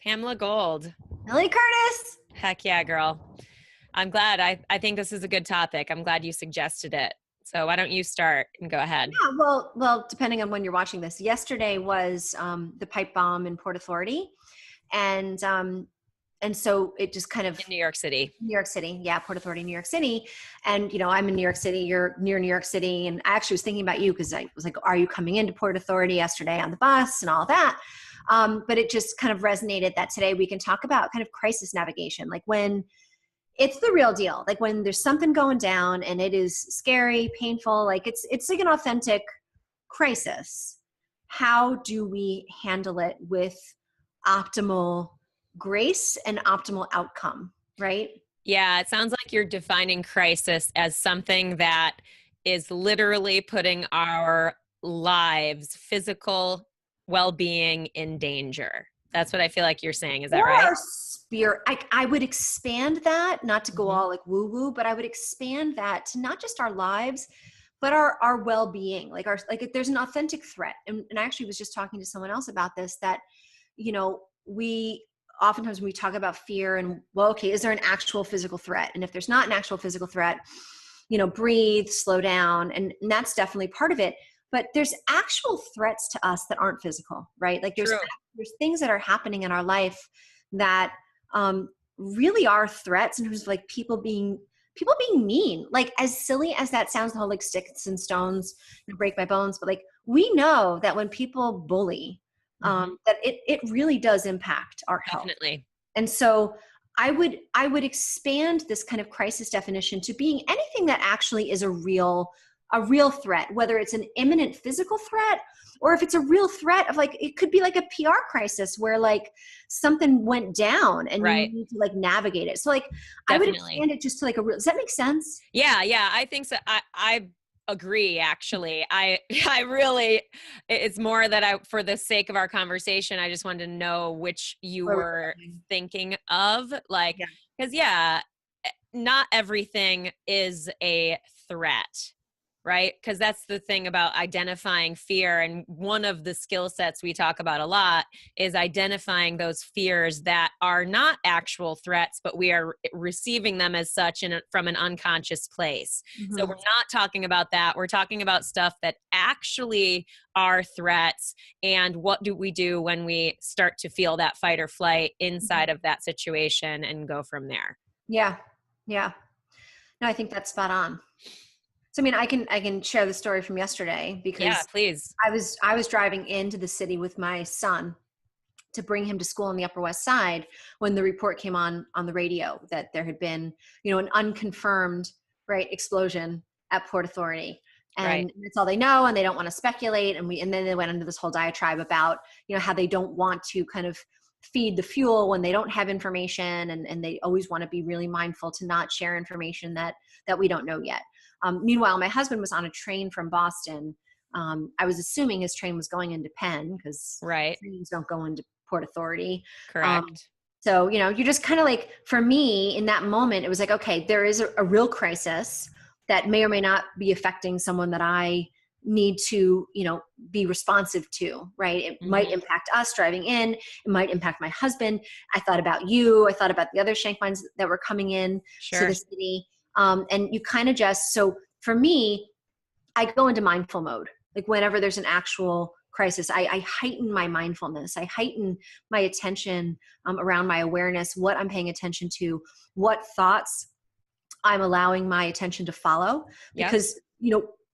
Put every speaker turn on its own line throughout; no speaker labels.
Pamela Gold.
Melanie Curtis.
Heck yeah, girl. I'm glad. I think this is a good topic. I'm glad you suggested it. So why don't you start and go ahead?
Yeah, well, depending on when you're watching this, yesterday was the pipe bomb in Port Authority, and so it just kind of
In New York City.
New York City, yeah, Port Authority, New York City, and I'm in New York City. You're near New York City, and I actually was thinking about you because I was like, "Are you coming into Port Authority yesterday on the bus and all that?" But it just kind of resonated that today we can talk about kind of crisis navigation, like when it's the real deal, like when there's something going down and it is scary, painful, like it's like an authentic crisis. How do we handle it with optimal grace and optimal outcome, right?
Yeah, it sounds like you're defining crisis as something that is literally putting our lives, physical well-being in danger. That's what I feel like you're saying. Is that
Or
right?
our spirit. I would expand that, not to go all like woo woo, but I would expand that to not just our lives, but our well-being, like if there's an authentic threat. And I actually was just talking to someone else about this, that, we oftentimes when we talk about fear and, well, okay, is there an actual physical threat? And if there's not an actual physical threat, breathe, slow down. And that's definitely part of it. But there's actual threats to us that aren't physical, right? Like there's things that are happening in our life that really are threats in terms of like people being mean. Like, as silly as that sounds, the whole like sticks and stones break my bones, but like we know that when people bully, that it really does impact our health.
Definitely.
And so I would expand this kind of crisis definition to being anything that actually is a real threat, whether it's an imminent physical threat or if it's a real threat of like, it could be like a PR crisis where like something went down and you need to like navigate it. So like, definitely. I would expand it just to like a real, does that make sense?
Yeah, I think so. I agree, actually. I really, it's more that for the sake of our conversation, I just wanted to know which you were thinking of. Like, because not everything is a threat. Right? Because that's the thing about identifying fear. And one of the skill sets we talk about a lot is identifying those fears that are not actual threats, but we are receiving them as such from an unconscious place. So we're not talking about that. We're talking about stuff that actually are threats. And what do we do when we start to feel that fight or flight inside of that situation and go from there?
Yeah. Yeah. No, I think that's spot on. So, I mean, I can share the story from yesterday because
please.
I was driving into the city with my son to bring him to school on the Upper West Side when the report came on the radio that there had been, an unconfirmed, explosion at Port Authority. And that's all they know, and they don't want to speculate. And then they went into this whole diatribe about, how they don't want to kind of feed the fuel when they don't have information, and they always want to be really mindful to not share information that we don't know yet. Meanwhile, my husband was on a train from Boston. I was assuming his train was going into Penn because trains don't go into Port Authority.
Correct.
So, you're just kind of like, for me in that moment, it was like, okay, there is a real crisis that may or may not be affecting someone that I need to, be responsive to, right? It might impact us driving in. It might impact my husband. I thought about you. I thought about the other Shankmines that were coming in to the city. And you kind of so for me, I go into mindful mode. Like whenever there's an actual crisis, I heighten my mindfulness. I heighten my attention around my awareness, what I'm paying attention to, what thoughts I'm allowing my attention to follow. Because,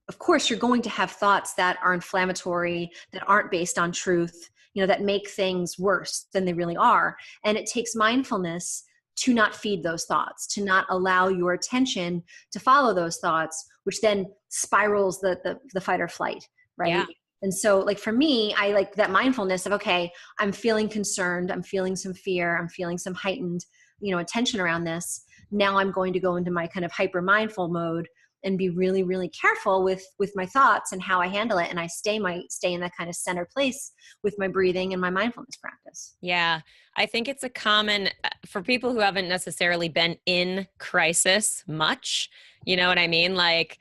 of course, you're going to have thoughts that are inflammatory, that aren't based on truth, that make things worse than they really are. And it takes mindfulness to not feed those thoughts, to not allow your attention to follow those thoughts, which then spirals the fight or flight, right? Yeah. And so like for me, I like that mindfulness of, okay, I'm feeling concerned, I'm feeling some fear, I'm feeling some heightened, attention around this. Now I'm going to go into my kind of hyper mindful mode and be really, really careful with my thoughts and how I handle it. And I stay in that kind of center place with my breathing and my mindfulness practice.
Yeah. I think it's a common, for people who haven't necessarily been in crisis much, you know what I mean? Like,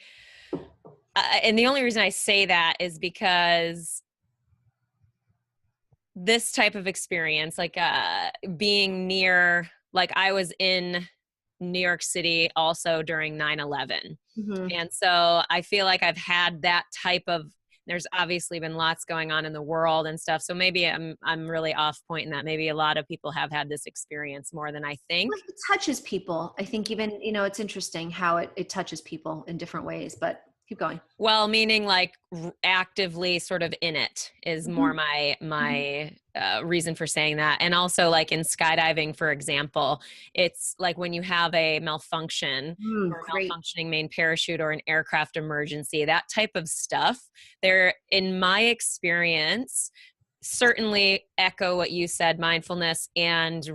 and the only reason I say that is because this type of experience, like being near, like I was in New York City also during 9/11.
Mm-hmm.
And so I feel like I've had that type of, there's obviously been lots going on in the world and stuff. So maybe I'm really off point in that. Maybe a lot of people have had this experience more than I think.
Well, it touches people. I think even, it's interesting how it touches people in different ways, but keep going.
Well, meaning like actively sort of in it is more
Mm-hmm.
my reason for saying that. And also like in skydiving, for example, it's like when you have a malfunction or a
Great.
malfunctioning main parachute or an aircraft emergency, that type of stuff, there, in my experience, certainly echo what you said, mindfulness and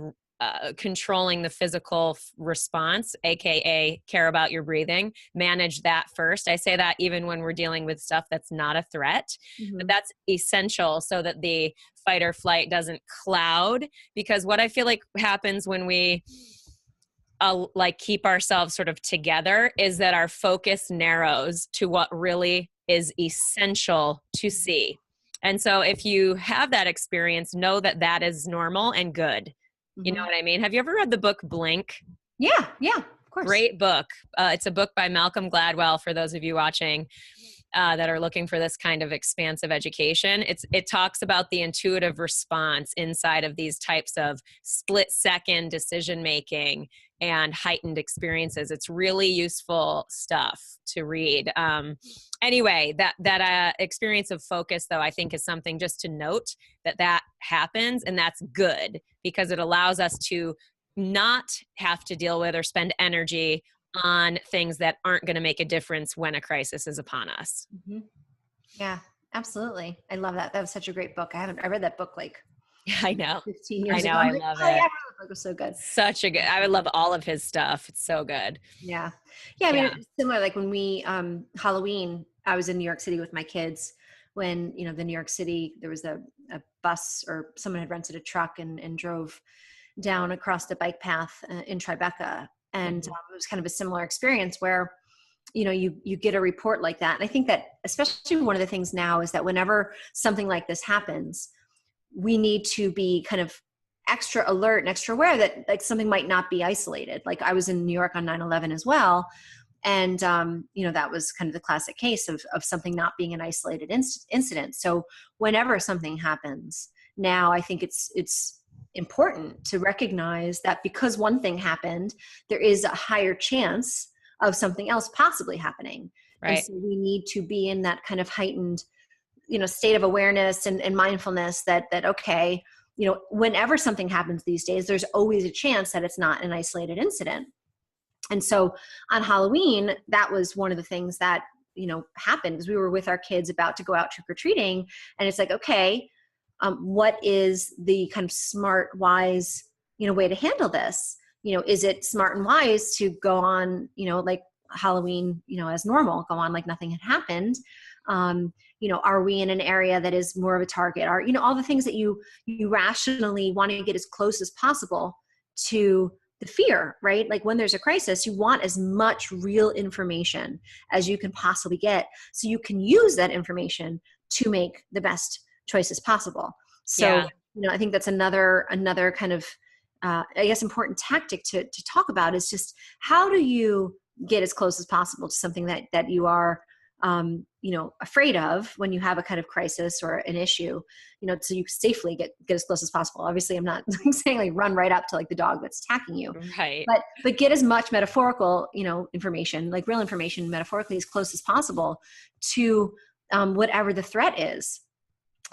controlling the physical response, aka care about your breathing, manage that first. I say that even when we're dealing with stuff that's not a threat, but
Mm-hmm.
that's essential so that the fight or flight doesn't cloud. Because what I feel like happens when we like keep ourselves sort of together is that our focus narrows to what really is essential to see. And so if you have that experience, know that that is normal and good. You know
Mm-hmm.
what I mean? Have you ever read the book Blink?
Yeah. Yeah. Of course.
Great book. It's a book by Malcolm Gladwell for those of you watching that are looking for this kind of expansive education. It talks about the intuitive response inside of these types of split second decision making and heightened experiences. It's really useful stuff to read. Anyway, that experience of focus, though, I think is something just to note that happens, and that's good because it allows us to not have to deal with or spend energy on things that aren't going to make a difference when a crisis is upon us.
Mm-hmm. Yeah, absolutely. I love that. That was such a great book. I read that book like
I know.
15
I
years
know.
ago. I'm
I
like,
love
oh yeah,
it.
that book was so good.
Such a good, I would love all of his stuff. It's so good.
Yeah. Yeah. I mean,
Yeah.
it's similar, like when we, Halloween, I was in New York City with my kids when, the New York City, there was a bus or someone had rented a truck and drove down across the bike path in Tribeca. And
Mhm.
it was kind of a similar experience where, you get a report like that. And I think that especially one of the things now is that whenever something like this happens, we need to be kind of extra alert and extra aware that like something might not be isolated. Like I was in New York on 9/11 as well. And, that was kind of the classic case of something not being an isolated incident. So whenever something happens now, I think it's important to recognize that because one thing happened, there is a higher chance of something else possibly happening. And
Right.
so we need to be in that kind of heightened, state of awareness and mindfulness that okay, whenever something happens these days, there's always a chance that it's not an isolated incident. And so on Halloween, that was one of the things that, happened because we were with our kids about to go out trick-or-treating. And it's like, okay, what is the kind of smart, wise, way to handle this? Is it smart and wise to go on, like Halloween, as normal, go on like nothing had happened? Are we in an area that is more of a target? Are, all the things that you rationally want to get as close as possible to the fear, right? Like when there's a crisis, you want as much real information as you can possibly get so you can use that information to make the best choices possible. So,
Yeah.
I think that's another kind of, I guess, important tactic to talk about is just how do you get as close as possible to something that you are, afraid of when you have a kind of crisis or an issue, so you safely get as close as possible. Obviously, I'm not saying like run right up to like the dog that's attacking you,
Right.
but get as much metaphorical, information, like real information, metaphorically as close as possible to whatever the threat is.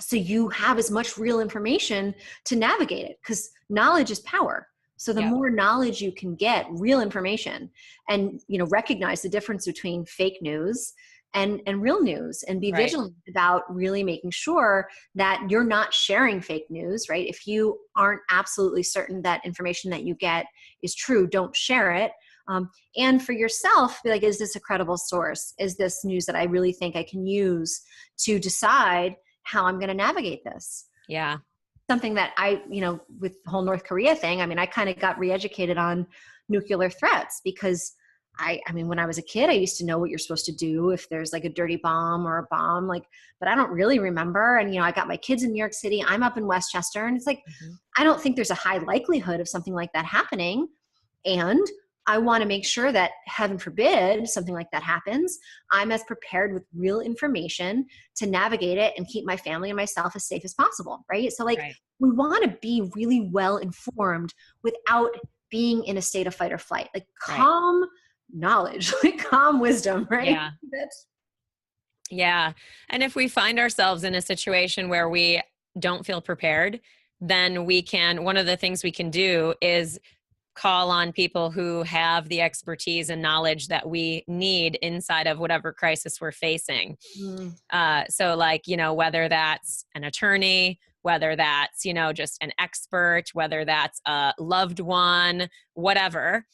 So you have as much real information to navigate it, because knowledge is power. So the
Yeah.
more knowledge you can get, real information, and recognize the difference between fake news and real news, and be
Right.
vigilant about really making sure that you're not sharing fake news, right? If you aren't absolutely certain that information that you get is true, don't share it. And for yourself, be like, is this a credible source? Is this news that I really think I can use to decide how I'm going to navigate this?
Yeah.
Something that I, with the whole North Korea thing, I mean, I kind of got re-educated on nuclear threats because I mean, when I was a kid, I used to know what you're supposed to do if there's like a dirty bomb or a bomb, like, but I don't really remember. And, I got my kids in New York City. I'm up in Westchester, and it's like,
Mhm.
I don't think there's a high likelihood of something like that happening. And I want to make sure that, heaven forbid, something like that happens, I'm as prepared with real information to navigate it and keep my family and myself as safe as possible. Right. So, like,
Right.
we want to be really well informed without being in a state of fight or flight, like
Right.
calm knowledge, like calm wisdom. Right.
Yeah. Yeah. And if we find ourselves in a situation where we don't feel prepared, then one of the things we can do is call on people who have the expertise and knowledge that we need inside of whatever crisis we're facing.
Mm,
So, like, whether that's an attorney, whether that's, just an expert, whether that's a loved one, whatever.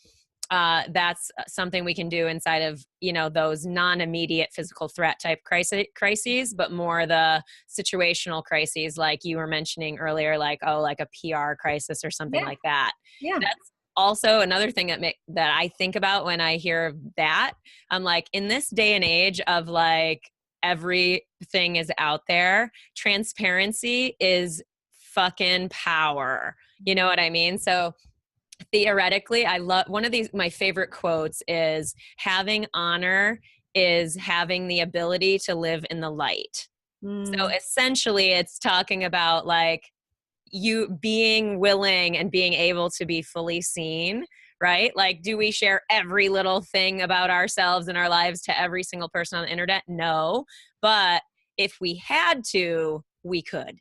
That's something we can do inside of, those non-immediate physical threat type crises, but more the situational crises, like you were mentioning earlier, like, oh, like a PR crisis or something
yeah.
like that.
Yeah.
That's also another thing that I think about when I hear that. I'm like, in this day and age of like everything is out there, transparency is fucking power. You know what I mean? So theoretically, I love one of my favorite quotes is having honor is having the ability to live in the light. So
Mm,
essentially it's talking about like you being willing and being able to be fully seen, right? Like, do we share every little thing about ourselves and our lives to every single person on the internet? No. But if we had to, we could.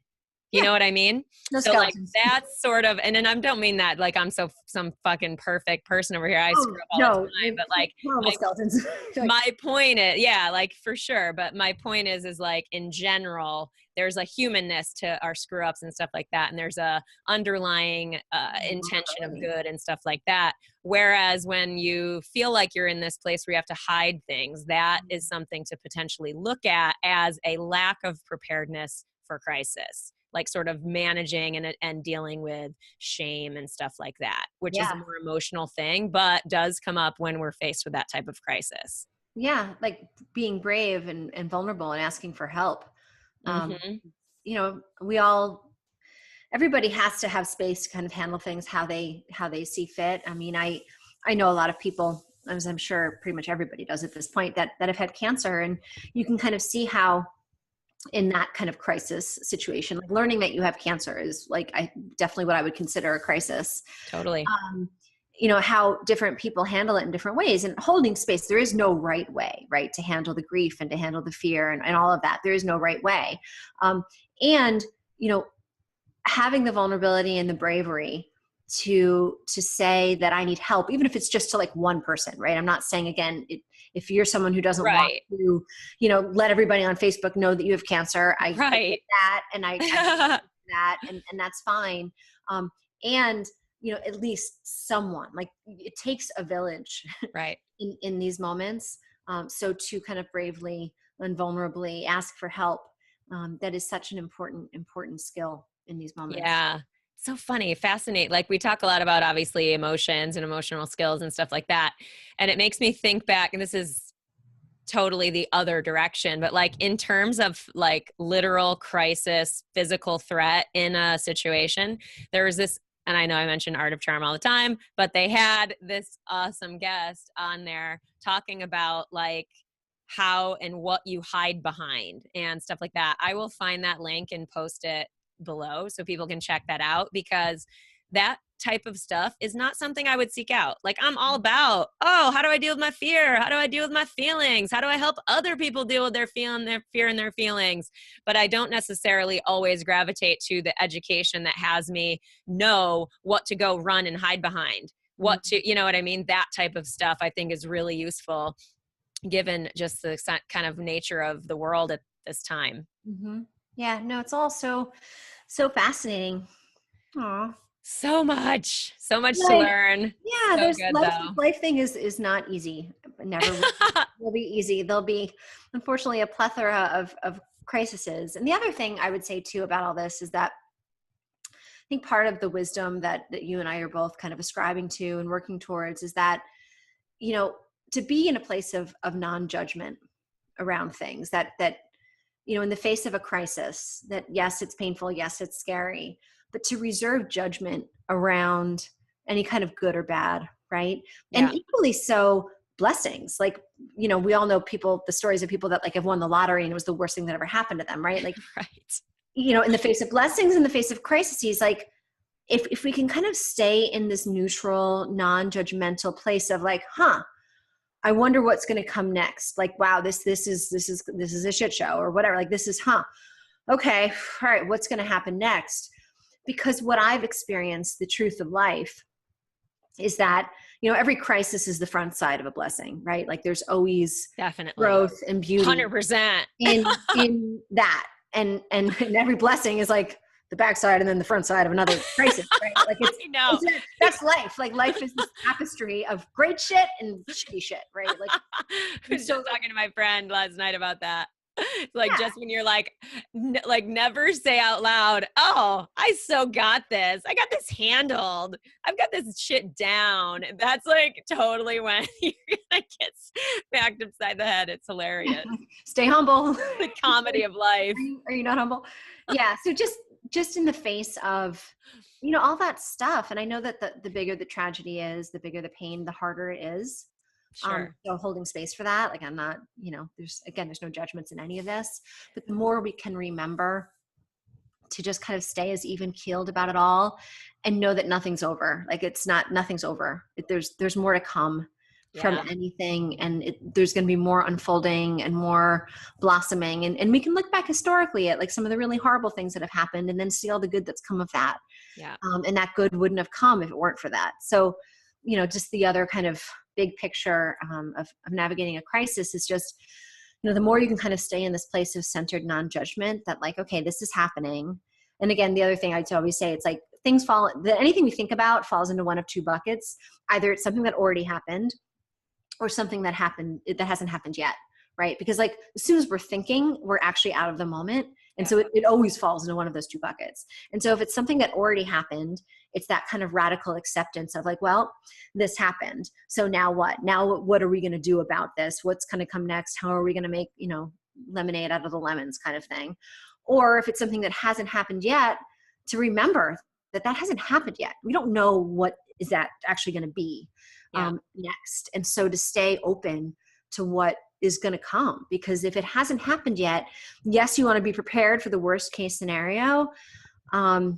You
yeah.
know what I mean?
No
So like
skeletons.
that's sort of, and then I don't mean that like I'm some fucking perfect person over here. I
Oh,
screw up all the
no.
time, but like
Horrible
my
skeletons. Like,
my point is, yeah, like for sure. But my point is like in general, there's a humanness to our screw ups and stuff like that. And there's a underlying intention of good and stuff like that. Whereas when you feel like you're in this place where you have to hide things, that is something to potentially look at as a lack of preparedness for crisis, like sort of managing and dealing with shame and stuff like that, which is
yeah.
a more emotional thing, but does come up when we're faced with that type of crisis.
Yeah. Like being brave and vulnerable and asking for help. Um,
Mm-hmm.
we all, everybody has to have space to kind of handle things how they see fit. I mean, I know a lot of people, as I'm sure pretty much everybody does at this point, that have had cancer, and you can kind of see how in that kind of crisis situation, like learning that you have cancer is like, I definitely what I would consider a crisis.
Totally.
um, how different people handle it in different ways, and holding space. There is no right way, right, to handle the grief and to handle the fear and all of that. There is no right way. And, having the vulnerability and the bravery to say that I need help, even if it's just to like one person, right? I'm not saying, again, if you're someone who doesn't want
Right.
to, let everybody on Facebook know that you have cancer, I get
Right.
that, and I that, and that's fine. And at least someone, like, it takes a village
Right.
in these moments. So to kind of bravely and vulnerably ask for help, that is such an important skill in these moments.
Yeah. So funny, fascinating. Like we talk a lot about obviously emotions and emotional skills and stuff like that. And it makes me think back, and this is totally the other direction, but like in terms of like literal crisis, physical threat in a situation, there was this, and I know I mention Art of Charm all the time, but they had this awesome guest on there talking about like how and what you hide behind and stuff like that. I will find that link and post it below so people can check that out, because that type of stuff is not something I would seek out. Like I'm all about, oh, how do I deal with my fear? How do I deal with my feelings? How do I help other people deal with their fear and their feelings? But I don't necessarily always gravitate to the education that has me know what to go run and hide behind. What to, you know what I mean? That type of stuff I think is really useful given just the kind of nature of the world at this time.
Mm-hmm. Yeah, no, it's all so fascinating. Aw.
So much to
Like,
learn.
yeah,
So
there's
good though.
life thing is not easy. It never will be easy. There'll be, unfortunately, a plethora of crises. And the other thing I would say too about all this is that I think part of the wisdom that you and I are both kind of ascribing to and working towards is that, you know, to be in a place of non-judgment around things that, in the face of a crisis, that yes, it's painful. Yes, it's scary, but to reserve judgment around any kind of good or bad. Right.
Yeah.
And equally so blessings. Like, we all know the stories of people that like have won the lottery and it was the worst thing that ever happened to them. Right. Like,
Right.
In the face of blessings, in the face of crises, like if we can kind of stay in this neutral, non-judgmental place of like, I wonder what's going to come next. Like, wow, this is a shit show or whatever. Like this is, okay. All right. What's going to happen next? Because what I've experienced, the truth of life is that, every crisis is the front side of a blessing, right? Like there's always
Definitely
growth and beauty
100%
in that. And every blessing is like the backside and then the front side of another crisis, right? Like that's life. Like life is this tapestry of great shit and shitty shit, right? Like
I was just talking to my friend last night about that. Like just when you're like never say out loud, oh, I so got this. I got this handled. I've got this shit down. That's like totally when you're gonna get smacked upside the head. It's hilarious.
Stay humble.
The comedy of life.
Are you not humble? Yeah. So just in the face of, all that stuff. And I know that the bigger the tragedy is, the bigger the pain, the harder it is.
Sure.
So holding space for that, like I'm not, there's no judgments in any of this, but the more we can remember to just kind of stay as even keeled about it all and know that nothing's over. Like nothing's over. There's more to come from anything. And there's going to be more unfolding and more blossoming. And we can look back historically at like some of the really horrible things that have happened and then see all the good that's come of that.
Yeah.
And that good wouldn't have come if it weren't for that. So, just the other kind of big picture of navigating a crisis is just, the more you can kind of stay in this place of centered non-judgment that like, okay, this is happening. And again, the other thing I always say, it's like anything we think about falls into one of two buckets. Either it's something that already happened or something that hasn't happened yet. Right. Because like as soon as we're thinking, we're actually out of the moment. And so it always falls into one of those two buckets. And so if it's something that already happened, it's that kind of radical acceptance of like, well, this happened. So now what? Now what are we going to do about this? What's going to come next? How are we going to make, lemonade out of the lemons kind of thing? Or if it's something that hasn't happened yet, to remember that hasn't happened yet. We don't know what is that actually going to be next. And so to stay open to what is going to come, because if it hasn't happened yet, yes, you want to be prepared for the worst case scenario. Can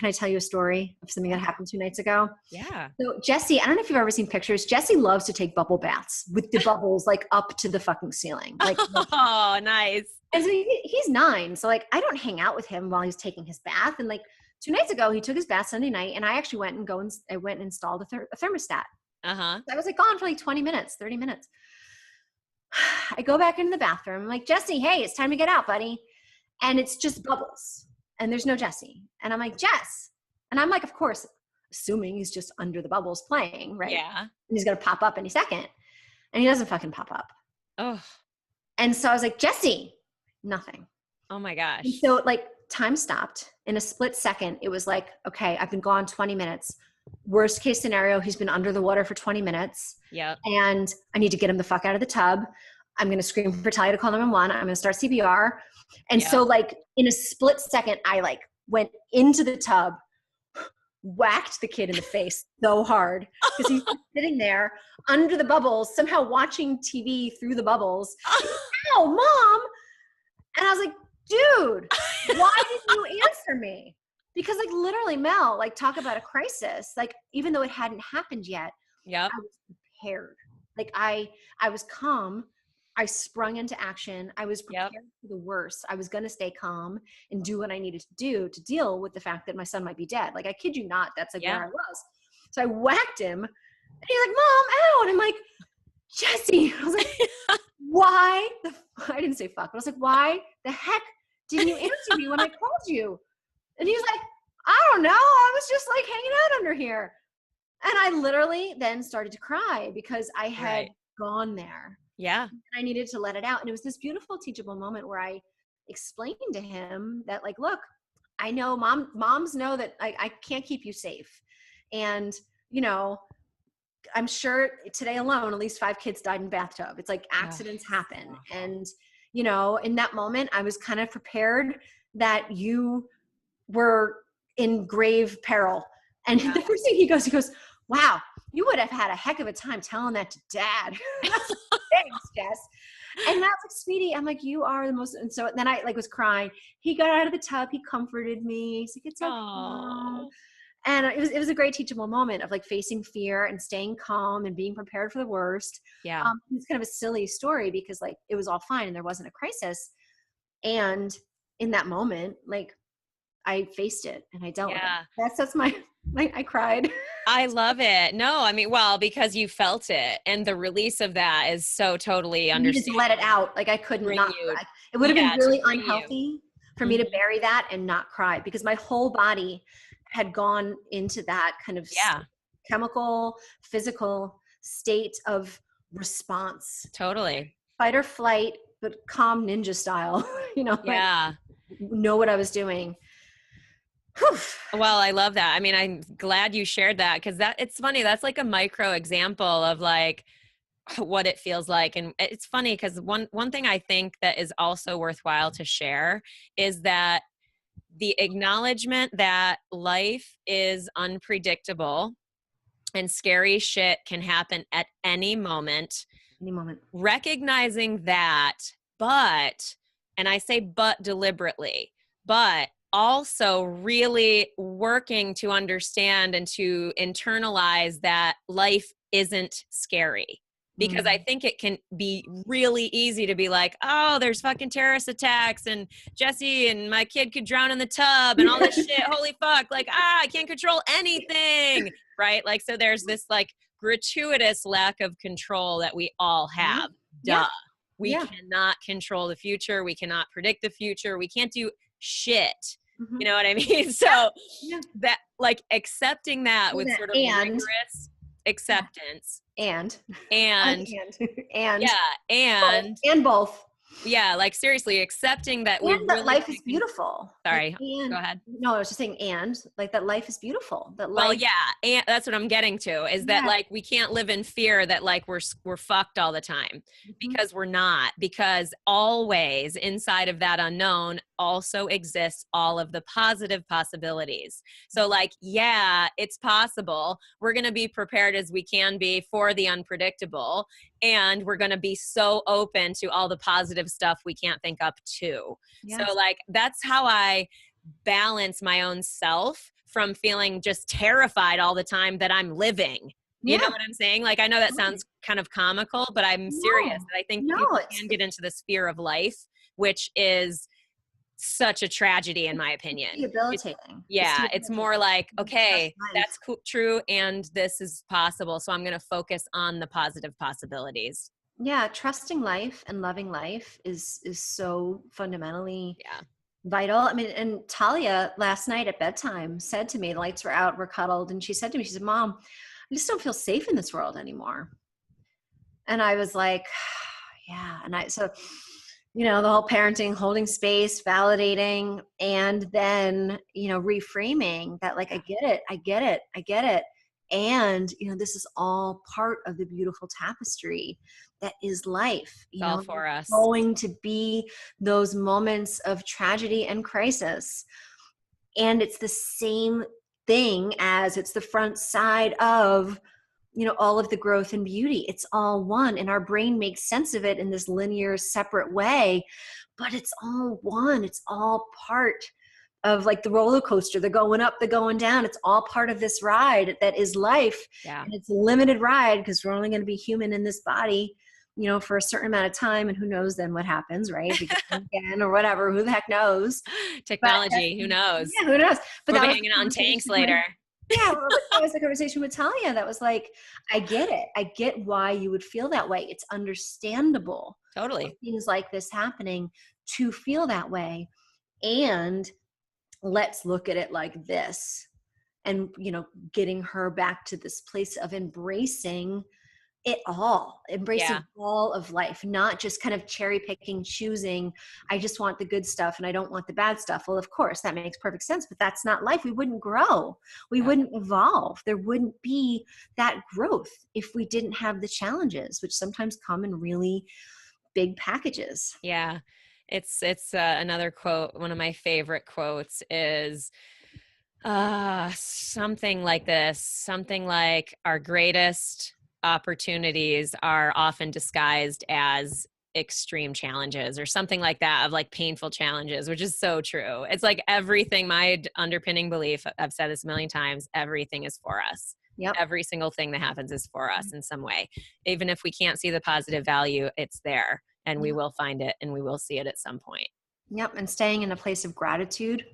I tell you a story of something that happened 2 nights ago?
Yeah.
So Jesse, I don't know if you've ever seen pictures. Jesse loves to take bubble baths with the bubbles like up to the fucking ceiling. Like,
oh, nice.
And so he's 9. So like, I don't hang out with him while he's taking his bath. And like 2 nights ago, he took his bath Sunday night and I actually went and installed a thermostat.
Uh-huh.
So I was like gone for like 20 minutes, 30 minutes. I go back into the bathroom. I'm like, Jesse, hey, it's time to get out, buddy. And it's just bubbles. And there's no Jesse. And I'm like, Jess. And I'm like, of course, assuming he's just under the bubbles playing, right?
Yeah.
And he's going to pop up any second. And he doesn't fucking pop up.
Oh.
And so I was like, Jesse, nothing.
Oh my gosh.
And so like time stopped. In a split second, it was like, okay, I've been gone 20 minutes. Worst case scenario, he's been under the water for 20 minutes.
Yeah.
And I need to get him the fuck out of the tub. I'm going to scream for Talia to call 911. I'm going to start CPR. And so like in a split second, I like went into the tub, whacked the kid in the face so hard because he's sitting there under the bubbles, somehow watching TV through the bubbles. Ow, Mom. And I was like, dude, why didn't you answer me? Because like literally, Mel, like talk about a crisis, like even though it hadn't happened yet, I was prepared. Like I was calm. I sprung into action. I was prepared for the worst. I was going to stay calm and do what I needed to do to deal with the fact that my son might be dead. Like I kid you not, that's like where I was. So I whacked him and he's like, Mom, ow. And I'm like, Jesse. I was like, why? I didn't say fuck, but I was like, why the heck didn't you answer me when I called you? And he was like, I don't know. I was just like hanging out under here. And I literally then started to cry because I had gone there.
Yeah.
And I needed to let it out. And it was this beautiful teachable moment where I explained to him that like, look, I know moms know that I can't keep you safe. And, I'm sure today alone, at least 5 kids died in bathtub. It's like accidents happen.
Awful.
And, you know, in that moment, I was kind of prepared that you were in grave peril. And
Yeah.
the first thing he goes, wow, you would have had a heck of a time telling that to dad. That's thanks, Jess. And that's like, sweetie, I'm like, you are the most. And so then I like was crying. He got out of the tub. He comforted me. He's like, it's okay.
Oh,
And it was a great teachable moment of like facing fear and staying calm and being prepared for the worst.
yeah.
It's kind of a silly story because like it was all fine and there wasn't a crisis. And in that moment, like I faced it and I dealt with
Yeah.
it. That's my, I cried.
I love it. No, I mean, well, because you felt it, and the release of that is so totally
I needed to let it
understandable.
out. Like I couldn't
Bring
not
you,
cry. It would have been
to
really
bring you.
unhealthy for me to
Mhm.
bury that and not cry because my whole body had gone into that kind of
Yeah,
chemical, physical state of response,
totally.
fight or flight, but calm ninja style, you know, like
Yeah.
know what I was doing. Whew.
Well, I love that. I mean, I'm glad you shared that because that it's funny. That's like a micro example of like what it feels like. And it's funny because one thing I think that is also worthwhile to share is that the acknowledgement that life is unpredictable and scary shit can happen at any moment,
Any moment.
recognizing that, but, and I say but deliberately, but also really working to understand and to internalize that life isn't scary. Because I think it can be really easy to be like, oh, there's fucking terrorist attacks and Jesse and my kid could drown in the tub and all this shit. Holy fuck. Like, I can't control anything. Right. Like, so there's this like gratuitous lack of control that we all have.
Yeah.
Duh. We
Yeah.
cannot control the future. We cannot predict the future. We can't do shit.
Mhm.
You know what I mean? So
Yeah.
that like accepting that with sort of
And
rigorous acceptance
and
and
and
yeah,
and both.
yeah, like seriously accepting that we
And that
really
life is
can.
beautiful. Like,
Sorry,
and
go ahead.
no, I was just saying, and like that life is beautiful. That
Well,
life,
yeah, and that's what I'm getting to is that
yeah.
like we can't live in fear that like we're fucked all the time
Mhm.
because we're not, because always inside of that unknown also exists all of the positive possibilities. So like, yeah, it's possible. We're going to be prepared as we can be for the unpredictable, and we're going to be so open to all the positive stuff we can't think up too. So
Yes.
like that's how I balance my own self from feeling just terrified all the time that I'm living. You know
Yeah.
what I'm saying? Like, I know that sounds kind of comical, but I'm serious.
No,
I think
no,
people
it's
can get into this fear of life, which is such a tragedy, in my opinion.
debilitating. It's
Yeah, it's
debilitating.
more like,
You just trust
okay,
life.
that's true, and this is possible. So I'm going to focus on the positive possibilities.
Yeah, trusting life and loving life is so fundamentally
Yeah.
vital. I mean, and Talia last night at bedtime said to me, the lights were out, we're cuddled, and she said to me, she said, Mom, I just don't feel safe in this world anymore. And I was like, yeah. And so, you know, the whole parenting, holding space, validating, and then, you know, reframing that, like, I get it, I get it, I get it. And, you know, this is all part of the beautiful tapestry that is life.
It's
You
all
know,
for us.
going to be those moments of tragedy and crisis. And it's the same thing as it's the front side of, you know, all of the growth and beauty. It's all one, and our brain makes sense of it in this linear separate way, but it's all one. It's all part of like the roller coaster. They're going up, they're going down. It's all part of this ride that is life.
Yeah.
And it's a limited ride because we're only going to be human in this body, you know, for a certain amount of time. And who knows then what happens, right? If we get again or whatever, who the heck knows? But
Technology, who knows?
yeah, who knows? But
We'll
that
be
was
hanging
the
out in tanks
conversation
later.
yeah, well, but that was the conversation with Talia. That was like, I get it. I get why you would feel that way. It's understandable for
Totally.
things like this happening to feel that way. And let's look at it like this. And, you know, getting her back to this place of embracing it all, embracing
Yeah.
all of life, not just kind of cherry picking, choosing, I just want the good stuff and I don't want the bad stuff. Well, of course, that makes perfect sense, but that's not life. We wouldn't grow. We
Yeah.
wouldn't evolve. There wouldn't be that growth if we didn't have the challenges, which sometimes come in really big packages.
Yeah. It's another quote. One of my favorite quotes is something like this, something like our greatest opportunities are often disguised as extreme challenges or something like that, of like painful challenges, which is so true. It's like everything, my underpinning belief, I've said this a million times, everything is for us.
Yep.
Every single thing that happens is for us in some way. Even if we can't see the positive value, it's there and we will find it and we will see it at some point.
Yep. And staying in a place of gratitude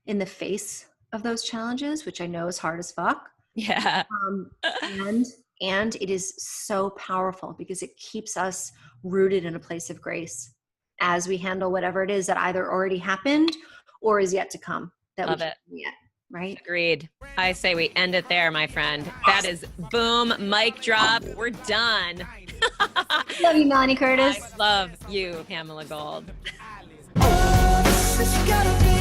in the face of those challenges, which I know is hard as fuck.
Yeah.
Um, and and it is so powerful because it keeps us rooted in a place of grace as we handle whatever it is that either already happened or is yet to come that
Love
we
it.
can't see yet. Right?
Agreed. I say we end it there, my friend. That is boom, mic drop. We're done.
Love you, Melanie Curtis.
I love you, Pamela Gold.
This has gotta be